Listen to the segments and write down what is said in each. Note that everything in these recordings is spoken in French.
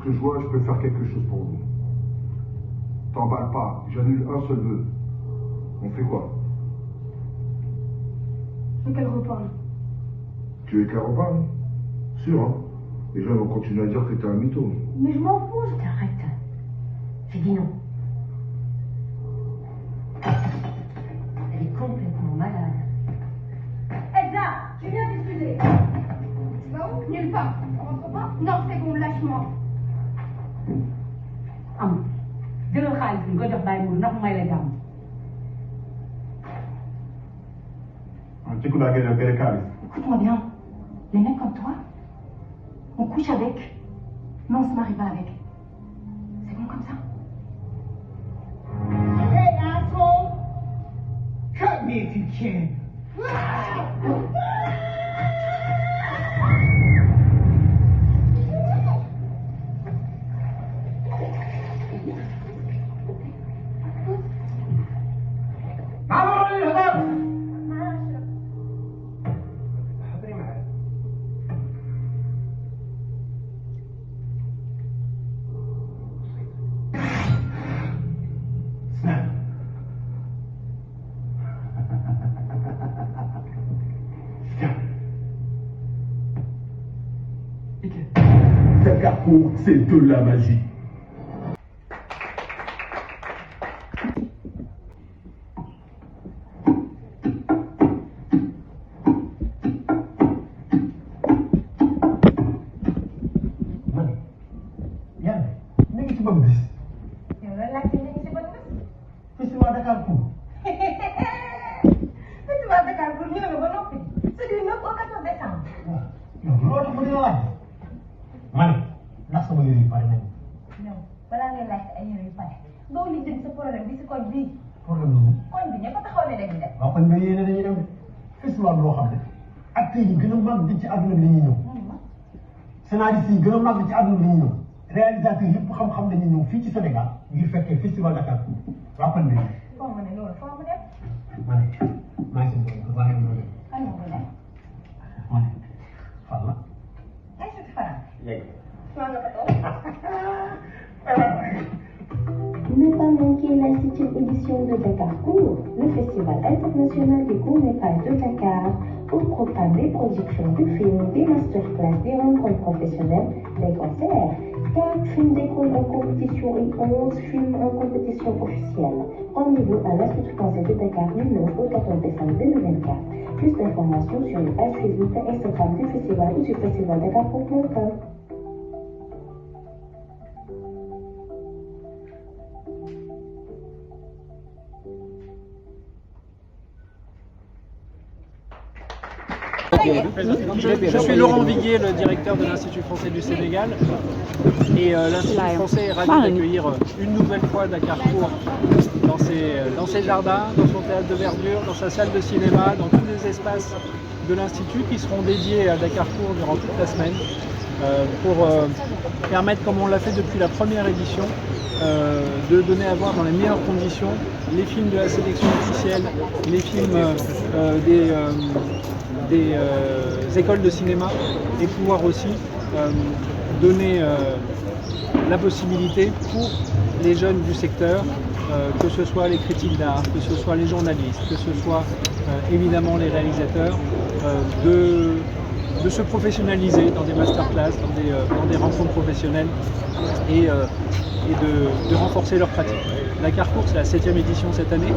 que je vois, je peux faire quelque chose pour vous. T'emballes pas, j'annule un seul vœu. On fait quoi? C'est quel repas? Tu es qu'un repas, hein? Sûr, hein? Les gens vont continuer à dire que t'es un mytho. Mais je m'en fous, arrête. J'ai dit non. Elle est complètement malade. Elsa, tu viens t'excuser. Tu vas où? Nulle part. On rentre pas? Non, c'est bon, lâche-moi. Jëlal xaalis bi nga jox bàyyi mu ndax may la jàmm. Écoute-moi bien, les mecs comme toi, on couche avec, mais on se marie pas avec. C'est bon comme ça? Hey, asshole! Cut me if you can. Carrefour, c'est de la magie. Festival Dakar pour ñu ne ba noppi. C'est du 9 au 14 décembre. loolu tax ma dina laaj ma ne ndax sama yëre yi pare nañu. non balaa ngay laaj ay yére yu pare doo li jëm sa problème bi si koñ bii. problème boobu. koñ bi ñëpp a taxaw ne dañuy def. waaw kon mais yéen dañuy dem festival boo xam ne acteurs yi gën a màgg ci àdduna bi dañuy ñëw. scénaristes yi gën a màgg ci àdduna bi dañuy ñëw. réalisateurs yëpp xam-xam dañuy ñëw fii ci Sénégal ngir fekkee festival Dakar waa kon de. foo mu ne loolu foo mu def. ma ne maa ngi si bopp waaye am na dem. kan moo ko def. ma ne fan la. ay suti faram. léegi. maa nga ko toog. Ne pas manquer la 7e édition de Dakar Court, le festival international des courts-métrages de Dakar, au programme des projections de films, des masterclass, des rencontres professionnelles, des concerts, 4 films d'école en compétition et 11 films en compétition officielle. Rendez-vous à l'Institut français de Dakar du 9 au 14 décembre 2024. Plus d'informations sur les pages Facebook et Instagram du festival ou sur festivaldakar.com. Je suis Laurent Viguier, le directeur de l'Institut français du Sénégal. Et l'Institut français est ravi d'accueillir une nouvelle fois Dakar Court dans ses jardins, dans son théâtre de verdure, dans sa salle de cinéma, dans tous les espaces de l'Institut qui seront dédiés à Dakar Court durant toute la semaine pour permettre, comme on l'a fait depuis la première édition, de donner à voir dans les meilleures conditions les films de la sélection officielle, les films des écoles de cinéma et pouvoir aussi donner la possibilité pour les jeunes du secteur, que ce soit les critiques d'art, que ce soit les journalistes, que ce soit évidemment les réalisateurs, de se professionnaliser dans des masterclass, dans des rencontres professionnelles et de renforcer leur pratique. Dakar Court, c'est la 7e édition cette année.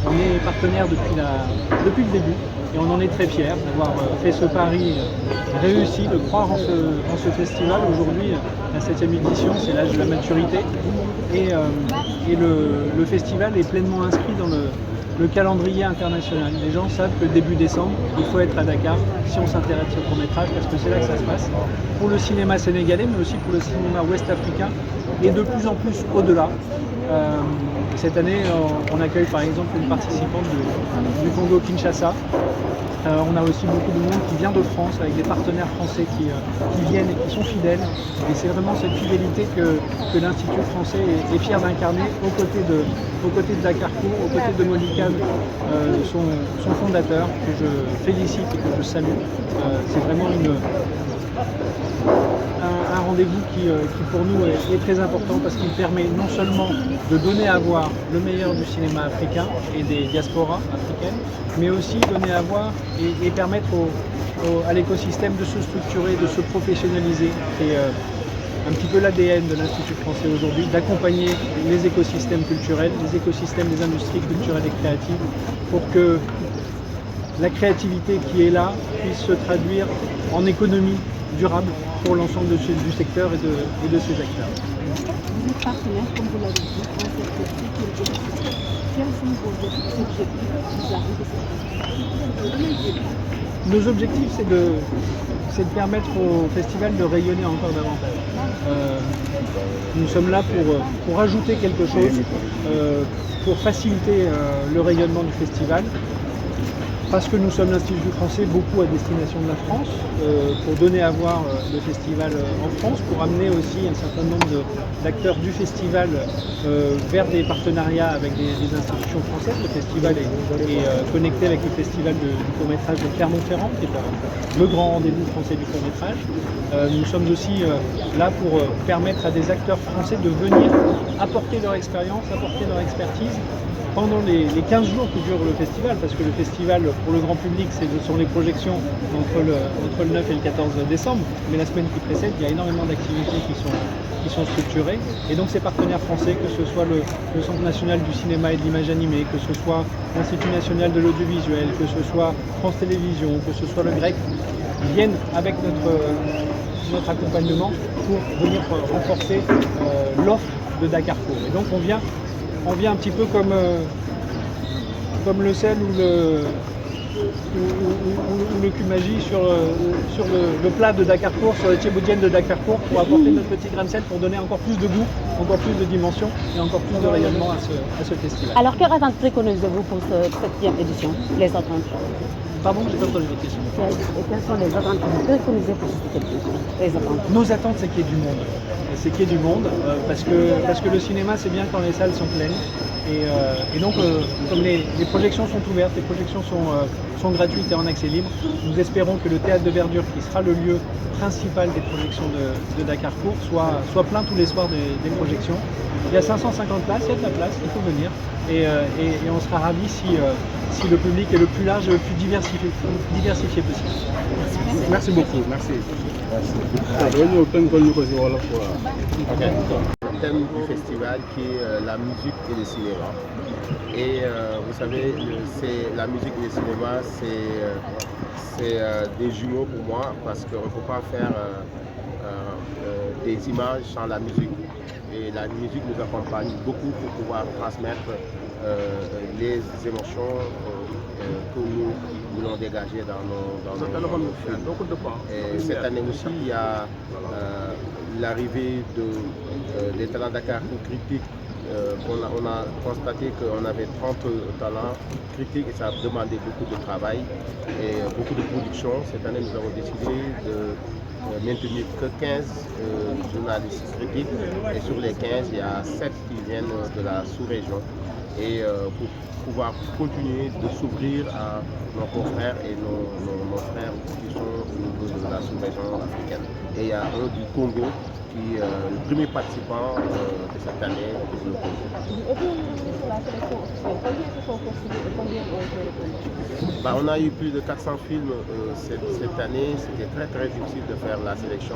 On est partenaire depuis le début et on en est très fiers d'avoir fait ce pari réussi, de croire en ce festival. Aujourd'hui, la 7e édition, c'est l'âge de la maturité et le festival est pleinement inscrit dans le calendrier international. Les gens savent que début décembre, il faut être à Dakar si on s'intéresse au court-métrage parce que c'est là que ça se passe. Pour le cinéma sénégalais, mais aussi pour le cinéma ouest-africain et de plus en plus au-delà. Cette année, on accueille par exemple une participante du Congo-Kinshasa. On a aussi beaucoup de monde qui vient de France avec des partenaires français qui viennent et qui sont fidèles. Et c'est vraiment cette fidélité que l'Institut français est fier d'incarner aux côtés de Dakar Court, aux côtés de Monikam, son fondateur, que je félicite et que je salue. C'est vraiment un rendez-vous qui pour nous est très important parce qu'il permet non seulement de donner à voir le meilleur du cinéma africain et des diasporas africaines, mais aussi donner à voir et permettre à l'écosystème de se structurer, de se professionnaliser. Et un petit peu l'ADN de l'Institut français aujourd'hui, d'accompagner les écosystèmes culturels, les écosystèmes des industries culturelles et créatives pour que la créativité qui est là puisse se traduire en économie durable pour l'ensemble du secteur et de ses acteurs. Vous êtes partenaire, comme vous l'avez dit, dans cette sécurité. Quels sont vos objectifs vis-à-vis de cette? Nos objectifs, c'est de permettre au festival de rayonner encore davantage. Nous sommes là pour ajouter quelque chose, pour faciliter le rayonnement du festival, parce que nous sommes l'Institut français beaucoup à destination de la France, pour donner à voir le festival en France, pour amener aussi un certain nombre d'acteurs du festival vers des partenariats avec des institutions françaises. Le festival est connecté avec le festival du court-métrage de Clermont-Ferrand, qui est le grand rendez-vous français du court-métrage. Nous sommes aussi là pour permettre à des acteurs français de venir apporter leur expérience, apporter leur expertise pendant les 15 jours que dure le festival, parce que le festival pour le grand public ce sont les projections entre le 9 et le 14 décembre, mais la semaine qui précède il y a énormément d'activités qui sont structurées, et donc ces partenaires français, que ce soit le Centre national du cinéma et de l'image animée, que ce soit l'Institut national de l'audiovisuel, que ce soit France Télévisions, que ce soit le GREC, viennent avec notre accompagnement pour venir renforcer l'offre de Dakarcourt. Et donc on vient un petit peu comme le sel ou le cumagie sur le plat de Dakarcourt, sur les tchéboudjiennes de Dakarcourt, pour apporter notre petit grain de sel, pour donner encore plus de goût, encore plus de dimension et encore plus de rayonnement à ce festival. Alors, quelle attente préconisez-vous pour cette 7e édition, les attentes? Pardon, j'ai pas entendu votre question. Et quelles sont les attentes que vous préconisez pour cette édition? Les attentes. Nos attentes, c'est qu'il y ait du monde. C'est qu'il y ait du monde, parce que le cinéma, c'est bien quand les salles sont pleines. Et donc, comme les projections sont ouvertes, les projections sont gratuites et en accès libre, nous espérons que le théâtre de Verdure, qui sera le lieu principal des projections de Dakarcourt, soit plein tous les soirs des projections. Il y a 550 places, il y a de la place, il faut venir. Et on sera ravis si le public est le plus large et le plus diversifié possible. Merci beaucoup. Merci. Le thème du festival qui est la musique et le cinéma. Et vous savez, la musique et le cinéma, c'est des jumeaux pour moi, parce qu'on ne peut pas faire des images sans la musique. Et la musique nous accompagne beaucoup pour pouvoir transmettre les émotions que nous voulons dégager dans nos films. Et cette année aussi, il y a l'arrivée des talents Dakarcourt critiques. On a constaté qu'on avait 30 talents critiques et ça a demandé beaucoup de travail et beaucoup de production. Cette année, nous avons décidé de maintenir que 15 journalistes critiques, et sur les 15, il y a 7 qui viennent de la sous-région. Et pour pouvoir continuer de s'ouvrir à nos confrères et nos frères qui sont au niveau de la sous-région africaine. Et il y a un du Congo qui est le premier participant de cette année pour le Congo. On a eu plus de 400 films cette année. C'était très difficile de faire la sélection.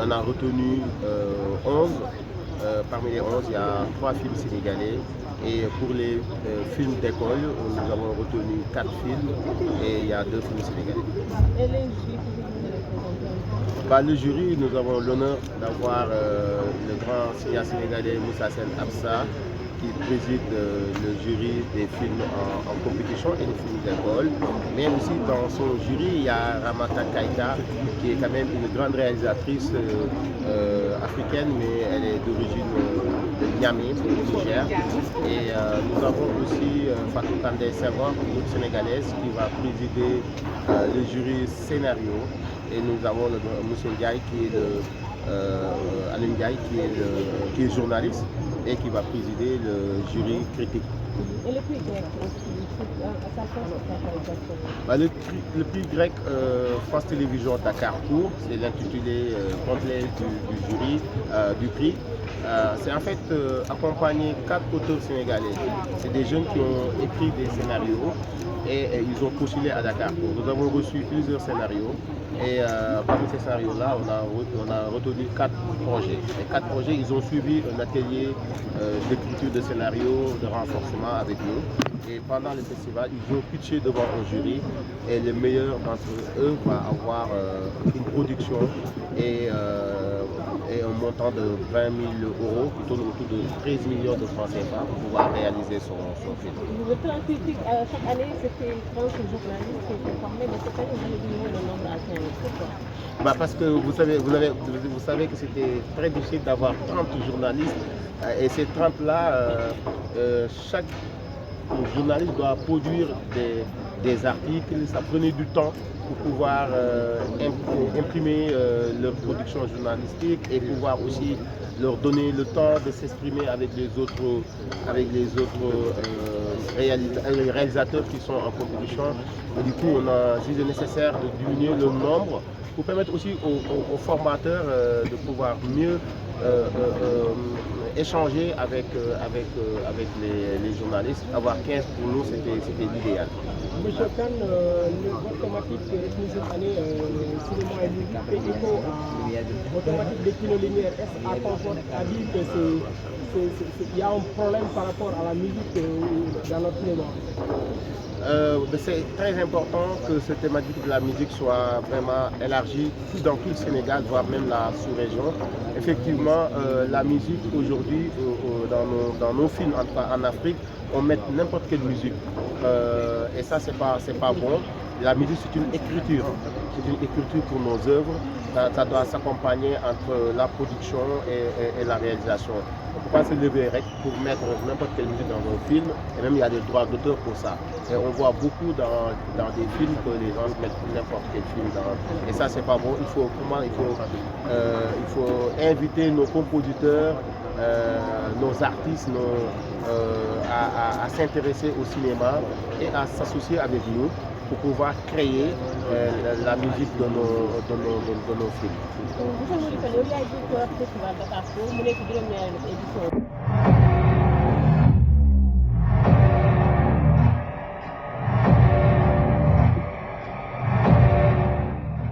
On a retenu 11. Parmi les 11, il y a 3 films sénégalais. Et pour les films d'école, nous avons retenu 4 films et il y a 2 films sénégalais. Et les jurys, Le jury, nous avons l'honneur d'avoir le grand cinéaste sénégalais Moussa Sen Absa, qui préside le jury des films en compétition et des films d'école. Mais aussi dans son jury, il y a Ramata Kaita, qui est quand même une grande réalisatrice africaine, mais elle est d'origine de Niamey, du Niger. Et nous avons aussi Fatou Kandé Senghor, une sénégalaise, qui va présider le jury scénario. Et nous avons M. Ndiaye, qui est Alain Ndiaye, qui est journaliste et qui va présider le jury critique. Et le prix Le prix grec France Télévisions Dakar-Tours, c'est l'intitulé complet du jury, du prix. C'est en fait accompagner 4 auteurs sénégalais. C'est des jeunes qui ont écrit des scénarios et ils ont postulé à Dakar-Tours. Nous avons reçu plusieurs scénarios et parmi ces scénarios-là, on a retenu 4 projets. Les 4 projets, ils ont suivi un atelier d'écriture de scénarios, de renforcement avec nous. Et pendant le festival, ils ont pitché devant un jury et le meilleur d'entre eux va avoir une production et un montant de 20 000 euros, qui tourne autour de 13 millions de francs CFA pour pouvoir réaliser son film. Le plan critique, chaque année, c'était 30 journalistes qui étaient formés, mais cette année, vous avez diminué le nombre à 15. Pourquoi? Parce que vous savez que c'était très difficile d'avoir 30 journalistes et ces 30-là, chaque journaliste doit produire des articles, ça prenait du temps pour pouvoir imprimer leur production journalistique et pouvoir aussi leur donner le temps de s'exprimer avec les autres réalisateurs qui sont en compétition. Et du coup, on a jugé nécessaire de diminuer le nombre pour permettre aussi aux formateurs de pouvoir mieux échanger avec les journalistes. Avoir 15 pour nous, c'était l'idéal. Monsieur Kane, votre thématique retenue cette année, cinéma et musique, fait écho à votre thématique des kino-lumière. Est-ce à confort à dire qu'il y a un problème par rapport à la musique dans notre cinéma? C'est très important que cette thématique de la musique soit vraiment élargie dans tout le Sénégal, voire même la sous-région. Effectivement, la musique aujourd'hui, dans nos films en Afrique, on met n'importe quelle musique. Et ça, c'est pas bon. La musique, c'est une écriture. C'est une écriture pour nos œuvres. Ça doit s'accompagner entre la production et la réalisation. On ne peut pas se lever pour mettre n'importe quelle musique dans un film. Et même, il y a des droits d'auteur pour ça. Et on voit beaucoup dans des films que les gens mettent n'importe quel film. Et ça, c'est pas bon. Il faut inviter nos compositeurs, nos artistes à s'intéresser au cinéma et à s'associer avec nous pour pouvoir créer la musique de nos films.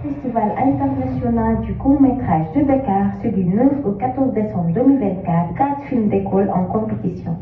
Festival international du court-métrage de Dakar, c'est du 9 au 14 décembre 2024, 4 films d'école en compétition.